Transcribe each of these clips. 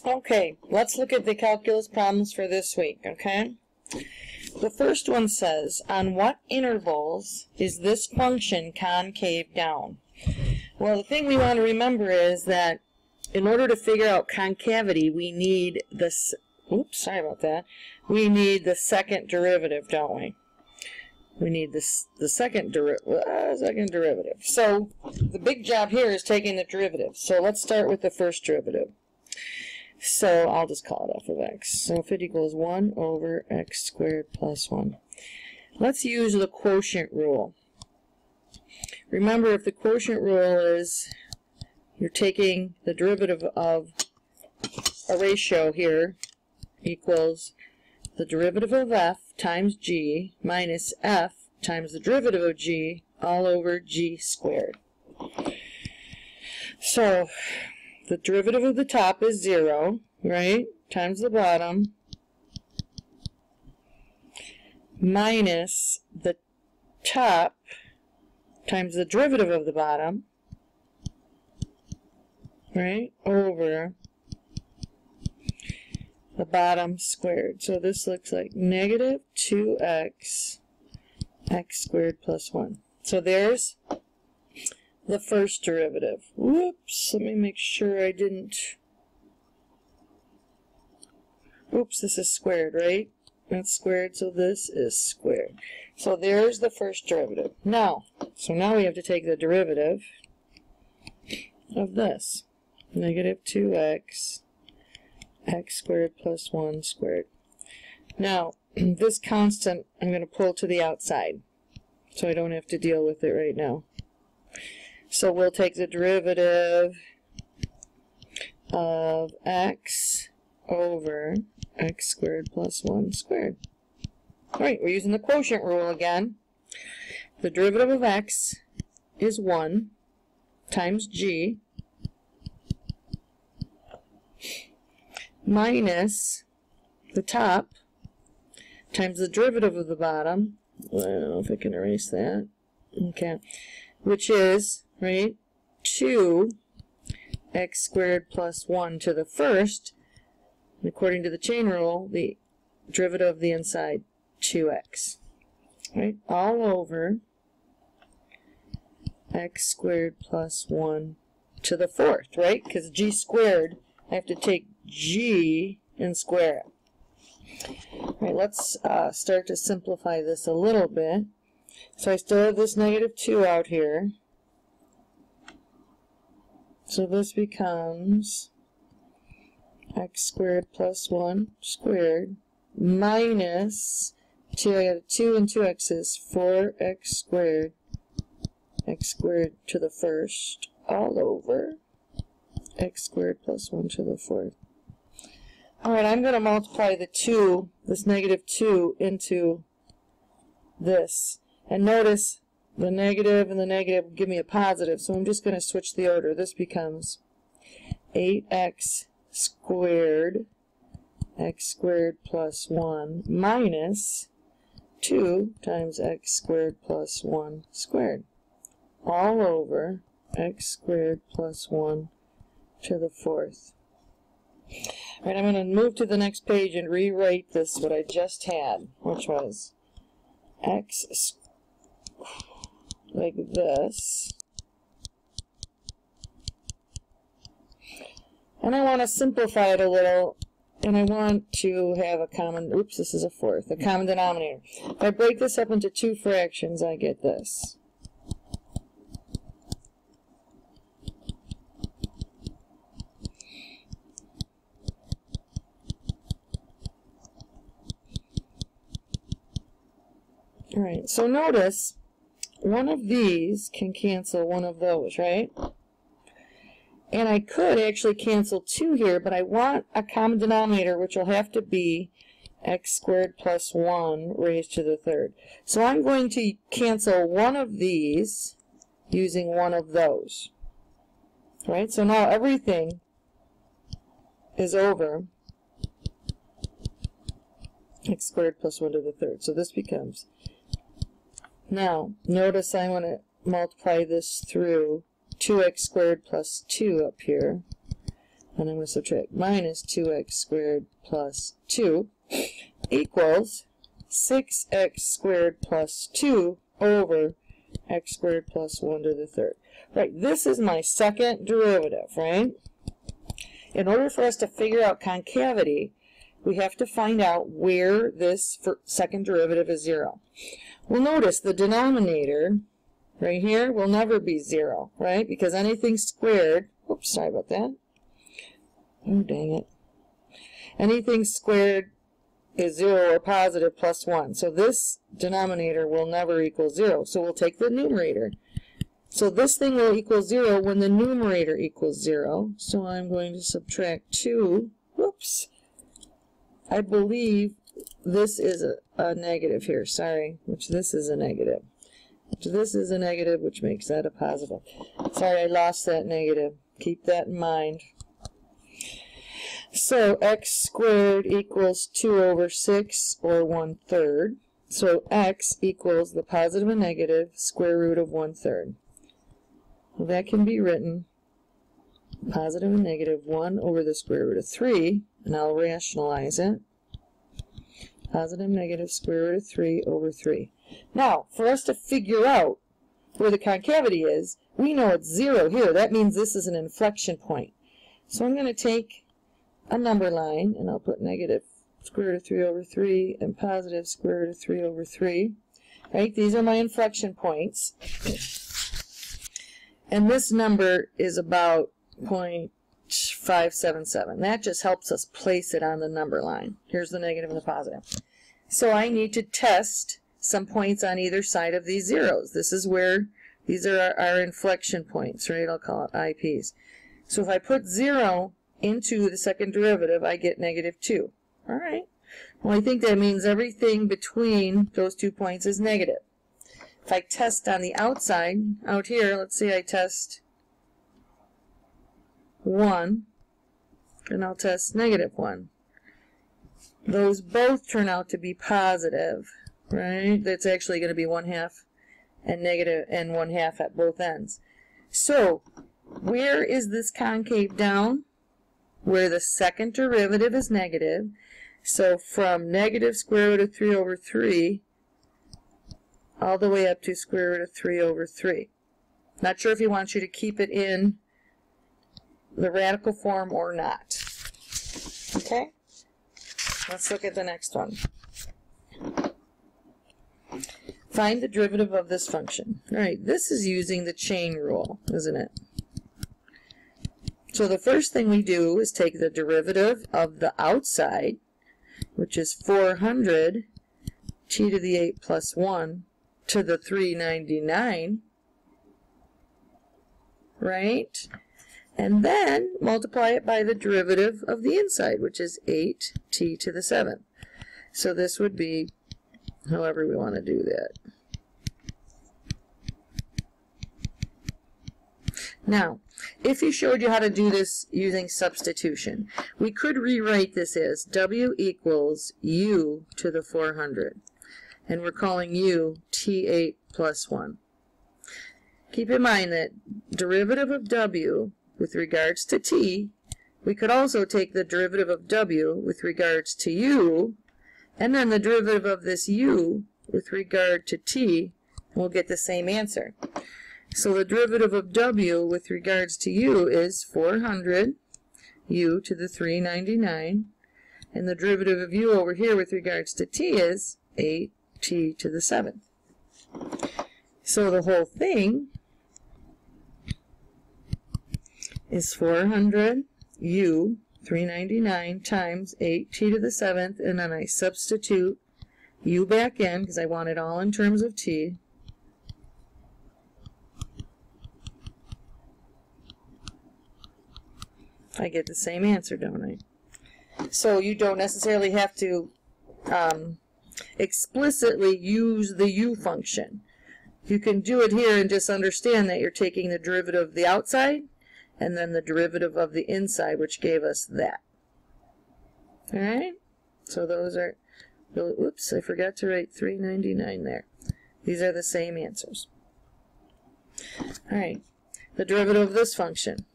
Okay, let's look at the calculus problems for this week, okay? The first one says, on what intervals is this function concave down? Well, the thing we want to remember is that in order to figure out concavity, we need this, oops, sorry about that, we need the second derivative, don't we? We need the second derivative. So the big job here is taking the derivative. So let's start with the first derivative. So I'll just call it f of x. So if it equals 1 over x squared plus 1. Let's use the quotient rule. Remember, if the quotient rule is you're taking the derivative of a ratio here equals the derivative of f times g minus f times the derivative of g all over g squared. So the derivative of the top is 0, right, times the bottom, minus the top times the derivative of the bottom, right, over the bottom squared. So this looks like negative 2x x squared plus 1. So there's the first derivative. Whoops, let me make sure I didn't. Oops, this is squared, right? That's squared, so this is squared. So there's the first derivative. Now we have to take the derivative of this. Negative 2x x squared plus 1 squared. Now, this constant I'm going to pull to the outside, so I don't have to deal with it right now. So we'll take the derivative of x over x squared plus 1 squared. Alright, we're using the quotient rule again. The derivative of x is 1 times g minus the top times the derivative of the bottom. I don't know if I can erase that. Okay. Which is, right, 2 x squared plus 1 to the first. And according to the chain rule, the derivative of the inside, 2x. Right? All over x squared plus 1 to the fourth, right? Because g squared, I have to take g and square it. All right, let's start to simplify this a little bit. So I still have this negative 2 out here. So this becomes x squared plus 1 squared minus 2. I got a 2 and 2 x's, 4x squared to the first, all over x squared plus 1 to the fourth. Alright, I'm going to multiply the 2, this negative 2, into this. And notice the negative and the negative give me a positive, so I'm just going to switch the order. This becomes 8x squared, x squared plus 1 minus 2 times x squared plus 1 squared, all over x squared plus 1 to the fourth. All right, I'm going to move to the next page and rewrite this, what I just had, which was x like this. And I want to simplify it a little, and I want to have a common, oops, this is a fourth, a common denominator. If I break this up into two fractions, I get this. Alright, so notice one of these can cancel one of those, right? And I could actually cancel 2 here, but I want a common denominator, which will have to be x squared plus 1 raised to the third. So I'm going to cancel one of these using one of those. Right? So now everything is over x squared plus 1 to the third. So this becomes, now notice I want to multiply this through 2x squared plus 2 up here. and I'm going to subtract minus 2x squared plus 2 equals 6x squared plus 2 over x squared plus 1 to the third. Right, this is my second derivative, right? In order for us to figure out concavity, we have to find out where this second derivative is 0. Well, notice the denominator right here will never be 0, right? Because anything squared, oops, sorry about that. Oh, dang it. Anything squared is 0 or positive plus 1. So this denominator will never equal 0. So we'll take the numerator. So this thing will equal 0 when the numerator equals 0. So I'm going to subtract 2. Whoops. I believe this is a negative here. Sorry. Which this is a negative. Which this is a negative, which makes that a positive. Sorry, I lost that negative. Keep that in mind. So x squared equals 2 over 6, or 1/3. So x equals the positive and negative square root of 1/3. Well, that can be written positive and negative 1 over the square root of 3, and I'll rationalize it. Positive negative square root of 3 over 3. Now, for us to figure out where the concavity is, we know it's 0 here. That means this is an inflection point. So I'm going to take a number line, and I'll put negative square root of 3 over 3 and positive square root of 3 over 3. Right? These are my inflection points. And this number is about 0.577. That just helps us place it on the number line. Here's the negative and the positive. So I need to test some points on either side of these zeros. This is where these are our inflection points, right? I'll call it IPs. So if I put 0 into the second derivative, I get negative 2. All right. Well, I think that means everything between those 2 points is negative. If I test on the outside, out here, let's say I test 1, and I'll test negative 1. Those both turn out to be positive, right? That's actually going to be 1/2 and negative and 1/2 at both ends. So, where is this concave down? Where the second derivative is negative. So from negative square root of 3 over 3 all the way up to square root of 3 over 3. Not sure if he wants you to keep it in the radical form or not. Okay? Let's look at the next one. Find the derivative of this function. All right, this is using the chain rule, isn't it? So the first thing we do is take the derivative of the outside, which is 400 t to the 8 plus 1 to the 399, right? And then multiply it by the derivative of the inside, which is 8t to the 7th. So this would be however we want to do that. Now, if he showed you how to do this using substitution, we could rewrite this as w equals u to the 400. And we're calling u t8 plus 1. Keep in mind that derivative of w with regards to t, we could also take the derivative of w with regards to u, and then the derivative of this u with regard to t, and we'll get the same answer. So the derivative of w with regards to u is 400 u to the 399, and the derivative of u over here with regards to t is 8t to the 7th. So the whole thing is 400 u 399 times 8t to the 7th, and then I substitute u back in because I want it all in terms of t. I get the same answer, don't I? So you don't necessarily have to explicitly use the u function. You can do it here and just understand that you're taking the derivative of the outside and then the derivative of the inside, which gave us that. Alright? So those are, oops, I forgot to write 399 there. These are the same answers. Alright, the derivative of this function.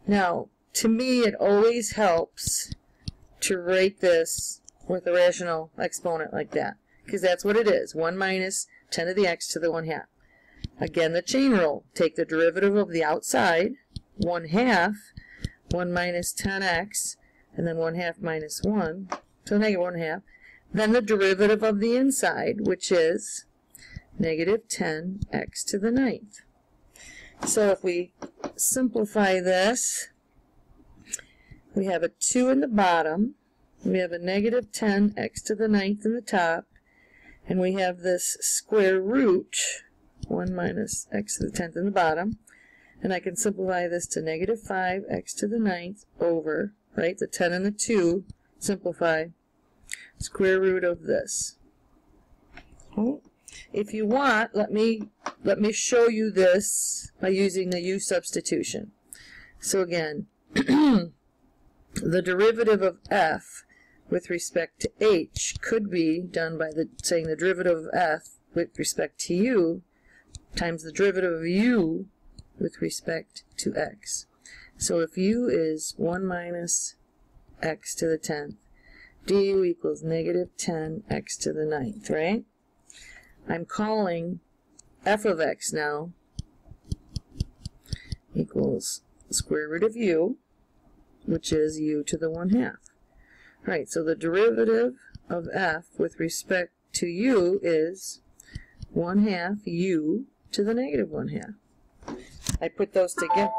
Now, to me, it always helps to write this with a rational exponent like that, because that's what it is. 1 minus 10 to the x to the 1/2. Again, the chain rule. Take the derivative of the outside, 1/2, 1 minus 10x, and then 1/2 minus 1, so negative 1/2. Then the derivative of the inside, which is negative 10x to the 9th. So if we simplify this, we have a 2 in the bottom, we have a negative 10x to the 9th in the top, and we have this square root, 1 minus x to the 10th in the bottom, and I can simplify this to negative 5x to the 9th over, right, the 10 and the 2, simplify, square root of this. Oh. If you want, let me show you this by using the u substitution. So again, the derivative of f with respect to h could be done by saying the derivative of f with respect to u times the derivative of u with respect to x. So if u is 1 minus x to the 10th, du equals negative 10x to the 9th, right? I'm calling f of x now equals square root of u, which is u to the 1/2. Right, so the derivative of f with respect to u is 1/2 u to the negative 1/2. I put those together,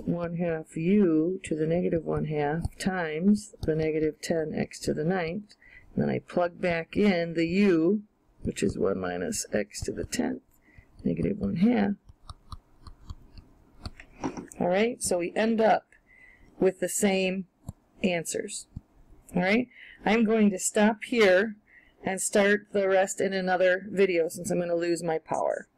1/2 u to the negative 1/2 times the negative 10x to the 9th. And then I plug back in the u, which is 1 minus x to the 10th, negative 1/2. Alright, so we end up with the same answers. Alright, I'm going to stop here and start the rest in another video since I'm going to lose my power.